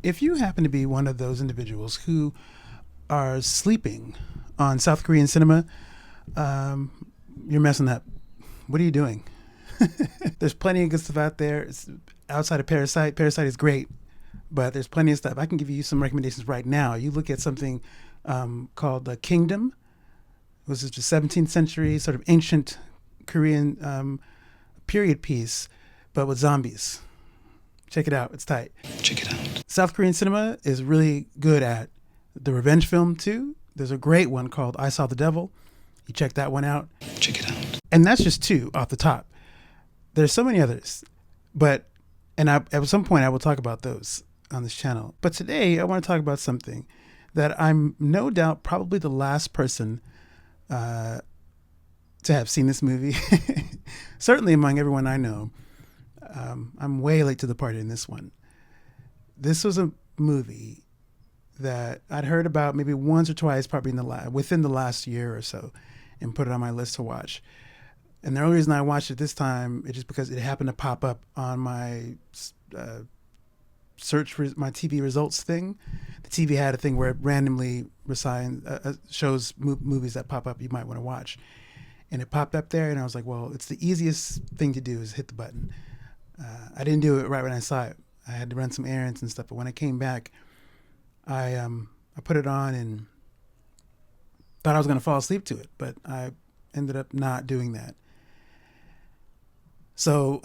If you happen to be one of those individuals who are sleeping on South Korean cinema, um, you're messing up. What are you doing? There's plenty of good stuff out there. It's outside of Parasite. Parasite is great, but there's plenty of stuff. I can give you some recommendations right now. You look at something called The Kingdom. It was just a 17th century sort of ancient Korean period piece, but with zombies. Check it out. It's tight. Check it out. South Korean cinema is really good at the revenge film too. There's a great one called I Saw the Devil. You check that one out. Check it out. And that's just two off the top. There's so many others, at some point I will talk about those on this channel. But today I want to talk about something that I'm no doubt probably the last person to have seen this movie. Certainly among everyone I know. I'm way late to the party in this one. This was a movie that I'd heard about maybe once or twice, probably within the last year or so, and put it on my list to watch. And the only reason I watched it this time is just because it happened to pop up on my search for my TV results thing. The TV had a thing where it randomly shows movies that pop up you might want to watch. And it popped up there, and I was like, well, it's the easiest thing to do is hit the button. I didn't do it right when I saw it. I had to run some errands and stuff. But when I came back, I put it on and thought I was going to fall asleep to it, but I ended up not doing that. So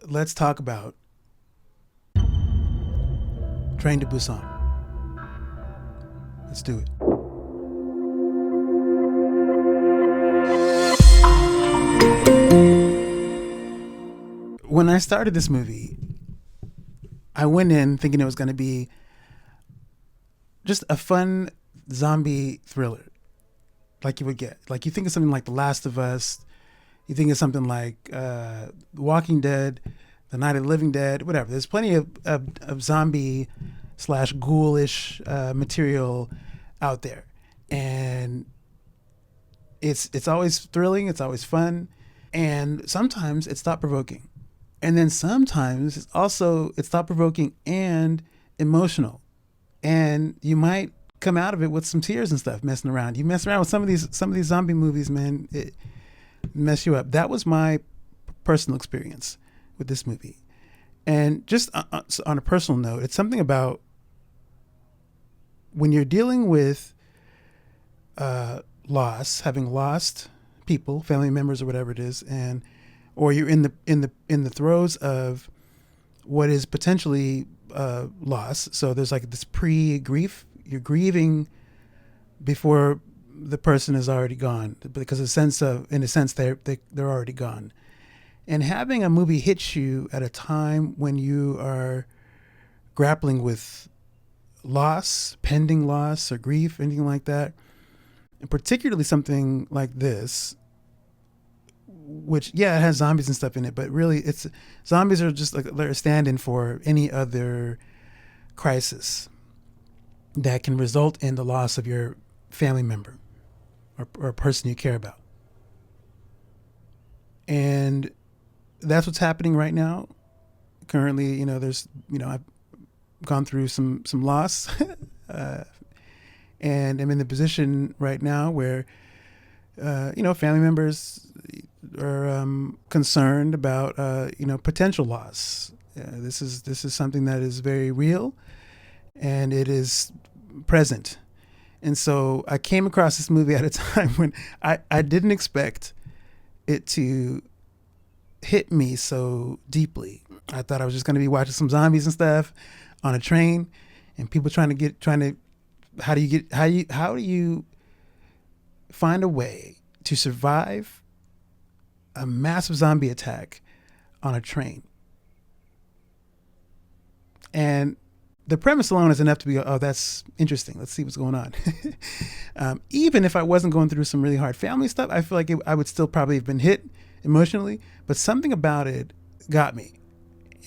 let's talk about Train to Busan. Let's do it. When I started this movie, I went in thinking it was going to be just a fun zombie thriller, like you would get. Like you think of something like The Last of Us, you think of something like The Walking Dead, The Night of the Living Dead, whatever. There's plenty of zombie / ghoulish material out there, and it's always thrilling. It's always fun, and sometimes it's thought provoking. And then sometimes it's thought-provoking and emotional. And you might come out of it with some tears and stuff messing around. You mess around with some of these zombie movies, man, it mess you up. That was my personal experience with this movie. And just on a personal note, it's something about when you're dealing with loss, having lost people, family members or whatever it is, or you're in the throes of what is potentially loss. So there's like this pre-grief. You're grieving before the person is already gone, because in a sense they're already gone. And having a movie hit you at a time when you are grappling with loss, pending loss or grief, anything like that, and particularly something like this, which, yeah, it has zombies and stuff in it, but really zombies are just like they're a stand-in for any other crisis that can result in the loss of your family member or a person you care about. And that's what's happening right now. Currently, I've gone through some loss and I'm in the position right now where, family members are concerned about potential loss. This is something that is very real, and it is present. And so I came across this movie at a time when I didn't expect it to hit me so deeply. I thought I was just going to be watching some zombies and stuff on a train, and people how do you find a way to survive a massive zombie attack on a train? And the premise alone is enough to be, oh, that's interesting. Let's see what's going on. Even if I wasn't going through some really hard family stuff, I feel like I would still probably have been hit emotionally, but something about it got me.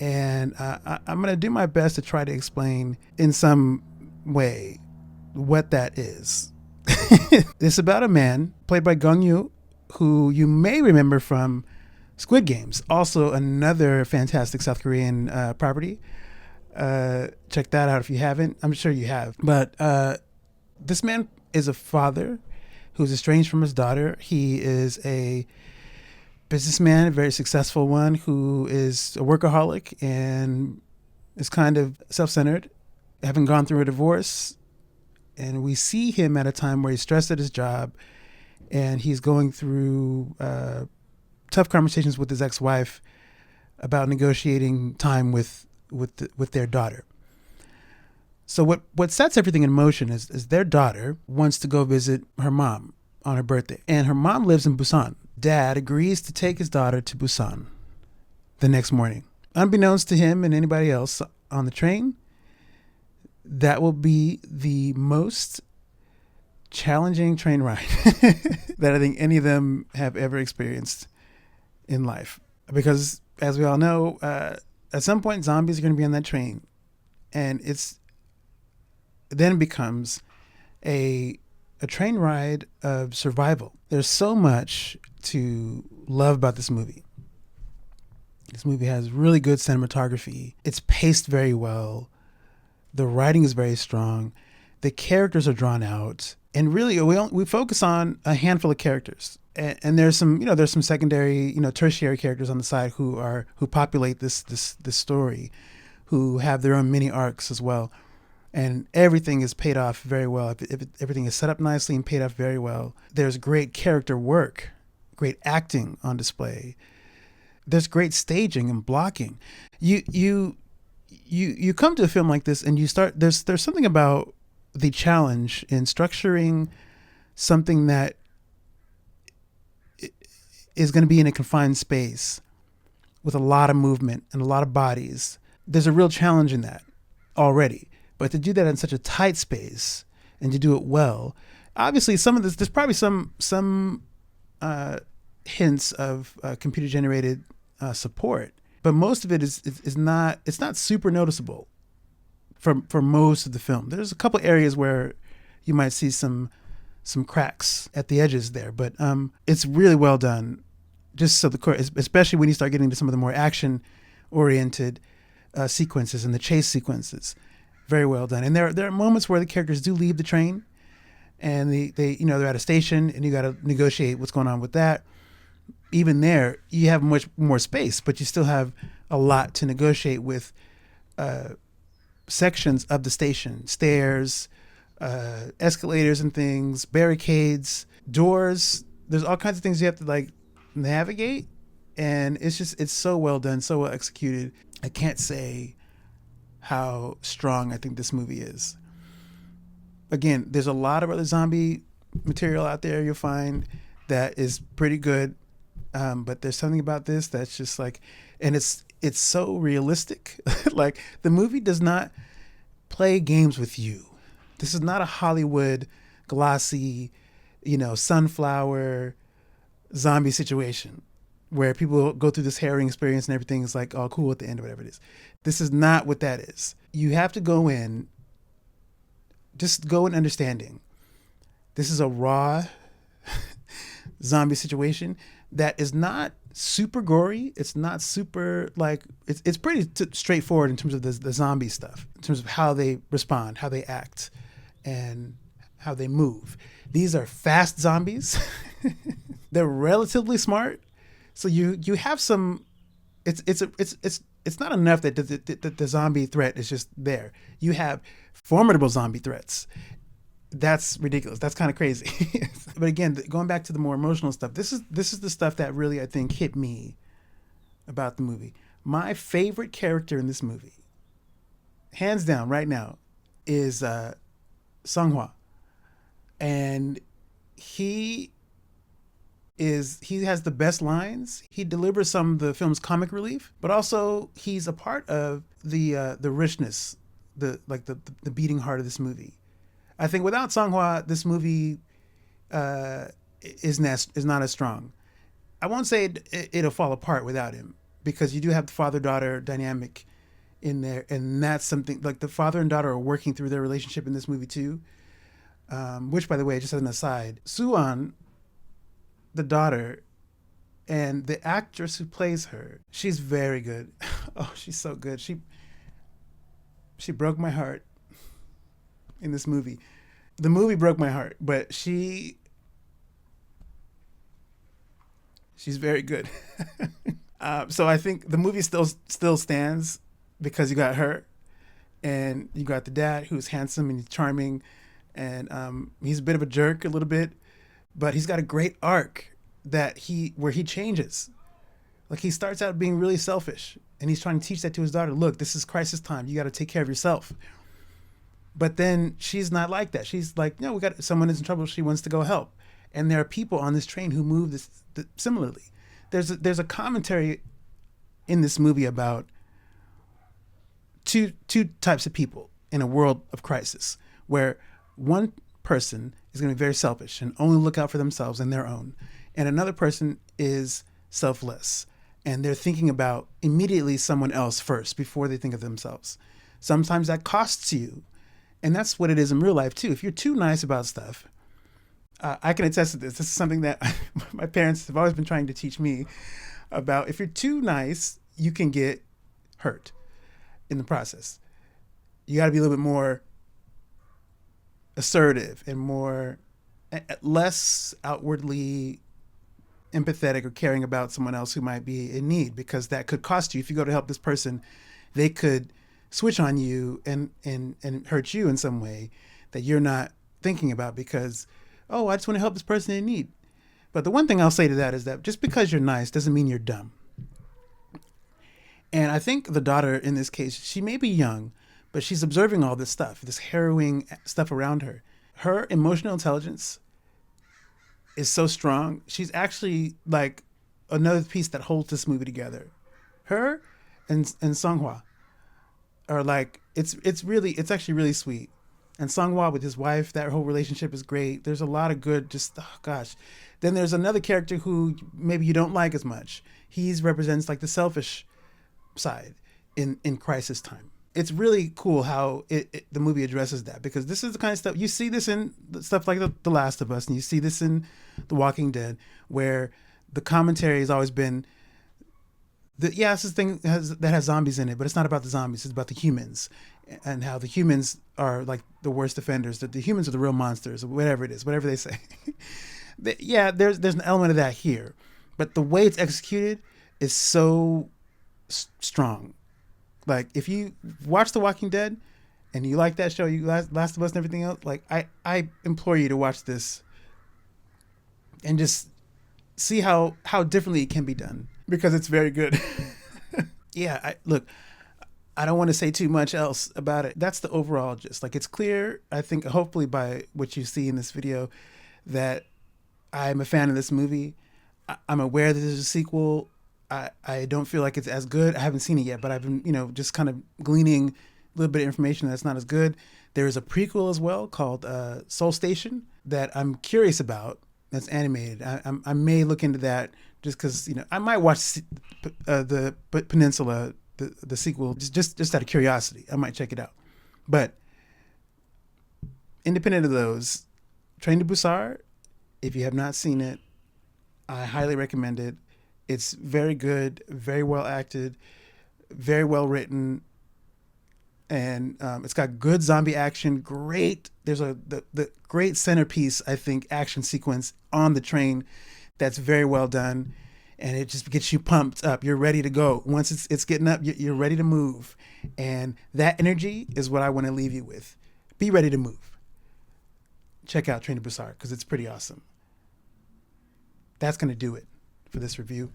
And I'm going to do my best to try to explain in some way what that is. It's about a man played by Gong Yoo, who you may remember from Squid Games, also another fantastic South Korean property. Check that out if you haven't. I'm sure you have. But this man is a father who's estranged from his daughter. He is a businessman, a very successful one, who is a workaholic and is kind of self-centered, having gone through a divorce. And we see him at a time where he's stressed at his job and he's going through tough conversations with his ex-wife about negotiating time with their daughter. So what sets everything in motion is their daughter wants to go visit her mom on her birthday. And her mom lives in Busan. Dad agrees to take his daughter to Busan the next morning. Unbeknownst to him and anybody else on the train, that will be the most challenging train ride that I think any of them have ever experienced in life. Because as we all know, at some point zombies are going to be on that train, and it's then becomes a train ride of survival. There's so much to love about this movie. This movie has really good cinematography. It's paced very well. The writing is very strong. The characters are drawn out, and really we focus on a handful of characters. And there's some secondary, tertiary characters on the side who populate this story, who have their own mini arcs as well. And everything is paid off very well. Everything is set up nicely and paid off very well. There's great character work, great acting on display. There's great staging and blocking. You come to a film like this and you start. There's something about the challenge in structuring something that is going to be in a confined space with a lot of movement and a lot of bodies. There's a real challenge in that already. But to do that in such a tight space and to do it well, obviously some of this, there's probably some hints of computer generated support, but most of it is not, it's not super noticeable for most of the film. There's a couple areas where you might see some cracks at the edges there, but it's really well done. Just so especially when you start getting to some of the more action oriented sequences and the chase sequences. Very well done. And there are moments where the characters do leave the train and they're at a station and you got to negotiate what's going on with that. Even there, you have much more space, but you still have a lot to negotiate with sections of the station, stairs, escalators and things, barricades, doors. There's all kinds of things you have to navigate. And it's so well done, so well executed. I can't say how strong I think this movie is. Again, there's a lot of other zombie material out there you'll find that is pretty good, but there's something about this that's just and it's so realistic. Like, the movie does not play games with you. This is not a Hollywood glossy, sunflower zombie situation where people go through this harrowing experience and everything is all cool at the end or whatever it is. This is not what that is. You have to go in understanding this is a raw zombie situation that is not super gory. It's not super it's pretty straightforward in terms of the zombie stuff, in terms of how they respond, how they act, and how they move. These are fast zombies. They're relatively smart. So you have some. It's not enough that the zombie threat is just there. You have formidable zombie threats. That's ridiculous. That's kind of crazy. But again, going back to the more emotional stuff, this is the stuff that really, I think, hit me about the movie. My favorite character in this movie, hands down, right now, is Sang-ho, and he has the best lines. He delivers some of the film's comic relief, but also he's a part of the richness, the beating heart of this movie. I think without Sang-ho, this movie is not as strong. I won't say it'll fall apart without him, because you do have the father-daughter dynamic in there, and that's something the father and daughter are working through their relationship in this movie too. Which, by the way, just as an aside, Suan, the daughter, And the actress who plays her, she's very good. Oh, she's so good. She broke my heart in this movie. The movie broke my heart, but she's very good. So I think the movie still stands because you got her, and you got the dad who's handsome and charming, and he's a bit of a jerk a little bit, but he's got a great arc where he changes. Like, he starts out being really selfish, and he's trying to teach that to his daughter. Look, this is crisis time. You got to take care of yourself. But then she's not like that. She's like, no, someone is in trouble. She wants to go help. And there are people on this train who move similarly. There's a commentary in this movie about two types of people in a world of crisis, where one person is going to be very selfish and only look out for themselves and their own, and another person is selfless, and they're thinking about immediately someone else first before they think of themselves. Sometimes that costs you, and that's what it is in real life too. If you're too nice about stuff, I can attest to this. This is something that my parents have always been trying to teach me about. If you're too nice, you can get hurt in the process. You got to be a little bit more assertive and less outwardly empathetic or caring about someone else who might be in need, because that could cost you. If you go to help this person, they could switch on you and hurt you in some way that you're not thinking about, because, oh, I just want to help this person in need. But the one thing I'll say to that is that just because you're nice doesn't mean you're dumb. And I think the daughter in this case, she may be young, but she's observing all this stuff, this harrowing stuff around her. Her emotional intelligence is so strong. She's actually like another piece that holds this movie together. Her and Sang-ho are like, it's actually really sweet. And Sang-ho with his wife, that whole relationship is great. There's a lot of good, oh gosh. Then there's another character who maybe you don't like as much. He represents like the selfish side in crisis time. It's really cool how the movie addresses that, because this is the kind of stuff you see this in stuff like the Last of Us, and you see this in The Walking Dead, where the commentary has always been this is thing that has zombies in it, but it's not about the zombies. It's about the humans, and how the humans are like the worst offenders. That the humans are the real monsters, or whatever it is, whatever they say. There's an element of that here, but the way it's executed is so strong. Like, if you watch The Walking Dead and you like that show, you Last of Us and everything else, like I implore you to watch this and just see how differently it can be done, because it's very good. Yeah, I don't want to say too much else about it. That's the overall gist. Like, it's clear, I think, hopefully by what you see in this video, that I'm a fan of this movie. I'm aware that there's a sequel. I don't feel like it's as good. I haven't seen it yet, but I've been, just kind of gleaning a little bit of information that's not as good. There is a prequel as well called Soul Station that I'm curious about. That's animated. I may look into that just because, I might watch the Peninsula, the sequel, just out of curiosity. I might check it out. But independent of those, Train to Busan, if you have not seen it, I highly recommend it. It's very good, very well acted, very well written, and it's got good zombie action. Great. There's the great centerpiece, I think, action sequence on the train that's very well done, and it just gets you pumped up. You're ready to go. Once it's getting up, you're ready to move, and that energy is what I want to leave you with. Be ready to move. Check out Train to Busan, because it's pretty awesome. That's going to do it for this review.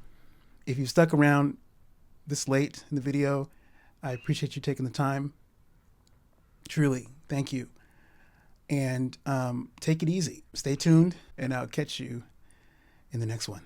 If you stuck around this late in the video, I appreciate you taking the time. Truly, thank you. And take it easy. Stay tuned, and I'll catch you in the next one.